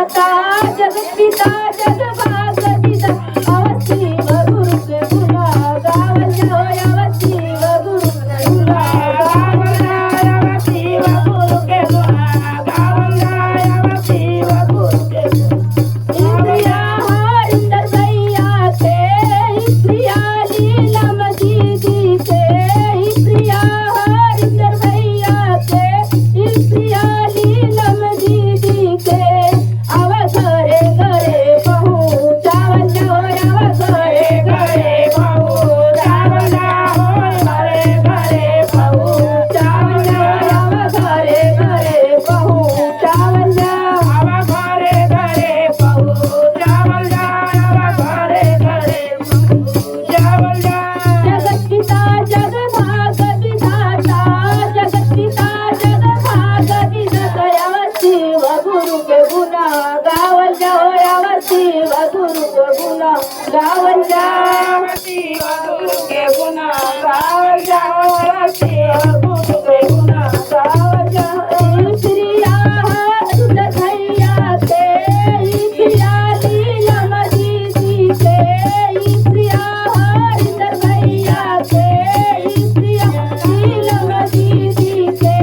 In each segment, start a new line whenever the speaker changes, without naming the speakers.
दाता जगत पिता जगभाग पिता अवसी गुरु के गुना गावल जाओ अवसी गुरु के गुना गावल जाओ अवसी गुरु के गुना गावल जाओ अवसी गुरु के इंद्रिया हरिंदर भैया के इंद्रिया लीलम दीदी के इंद्रिया हरिंदर भैया के इंद्रिया लीलम दीदी के आवा घरे घरे पहुँचावल जाओ आवा घरे घरे पहुँचावल जाओ घरे घरे पहुँचावल जाओ आवा घरे घरे पहुँचावल जाओ आवा घरे घरे पहुँचावल जाओ आवा घरे घरे पहुँचावल जाओ जगत पिता जगभाग विधाता जगत पिता जगभाग विधाता अवसी गुरु के गुना गावल जाओ अवसी गुरु के गुना गावल जाओ अवसी गुरु के गुना गावल जाओ अवसी गुरु के गुना गावल जाओ प्रिया हरिंदर भैया के प्रिया लीलम दीदी के प्रिया हरिंदर भैया के प्रिया लीलम दीदी के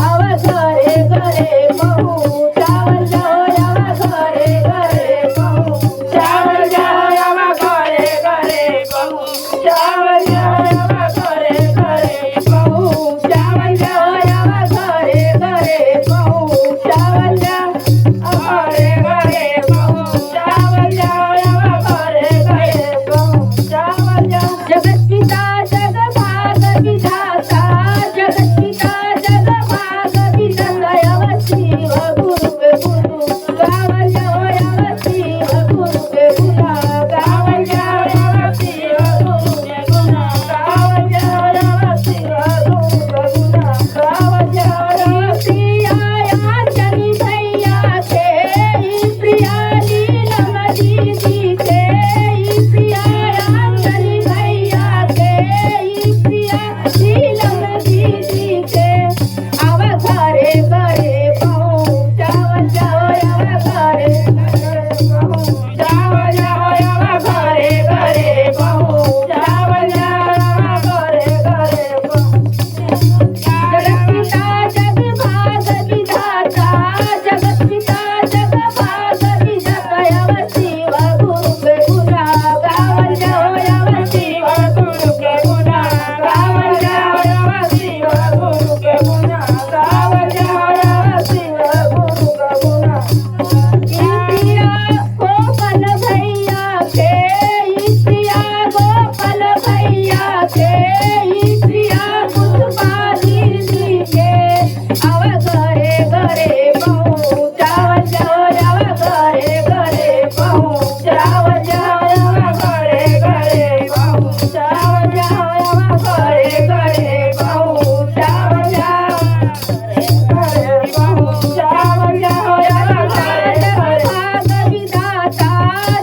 आवा घरे घरे पहुँचावल जाओ आवा घरे घरे पहुँचावल जाओ आवा घरे घरे पहुँचावल जाओ आवा घरे घरे पहुँचावल जाओ आवा घरे घरे पहुँचावल जाओ घरे घरे पहुँचावल जाओ आवा घरे घरे पहुँचावल जाओ जगत पिता जगभाग विधाता जगत पिता जगभाग विधाता अवसी गुरु के गुरु गावल जाओ अवसी गुरु के गुना गावल जाओ अवसी गुरु के गुना गावल जाओ अवसी गुरु के गुना गावल जाओ अवसी आया चली भैया के प्रिया लीलम दीदी के प्रिया चली भैया के प्रिया लीलम दीदी के आवा घरे घरे पहुँचावल जाओ आवा घरे घरे पहुँचावल जाओ आवा घरे घरे पहुँचावल जाओ आवा घरे घरे जगत पिता जगभाग विधाता जगत पिता जगभाग विधाता अवसी गुरु के गुना गावल जाओ अवसी गुरु के गुना गावल जाओ अवसी गुरु के गुना गावल जाओ अवसी गुरु के गुना इंद्रिया गोपाल भैया के इंद्रिया गोपाल भैया के इंद्रिया कुतुबाली दी के आवा घरे घरे पहुँचावल जाओ आवा घरे घरे पहुँचावल जाओ आवा घरे घरे पहुँचावल जाओ आवा घरे घरे पहुँचावल जाओ घरे पहुँचावल जाओ आवा घरे घरे विधाता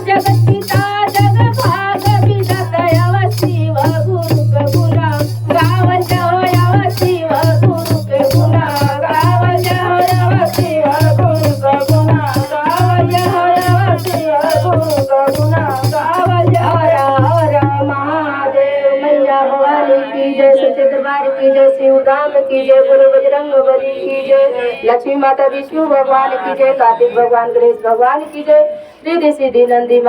जगत पिता जगभाग विधाता अवसी गुरु के गुना गावल जाओ अवसी गुरु के गुना गावल जाओ अवसी गुरु के गुना गावल जाओ अवसी गुरु के गुना गावल जाओ हर महादेव मैया भवानी की जय सच्चे दरबार की जय शिवधाम की जय गुरु बजरंग बली की जय लक्ष्मी माता विष्णु भगवान की जय कार्तिक भगवान गणेश भगवान की जय रिद्धि सिद्धि नंदी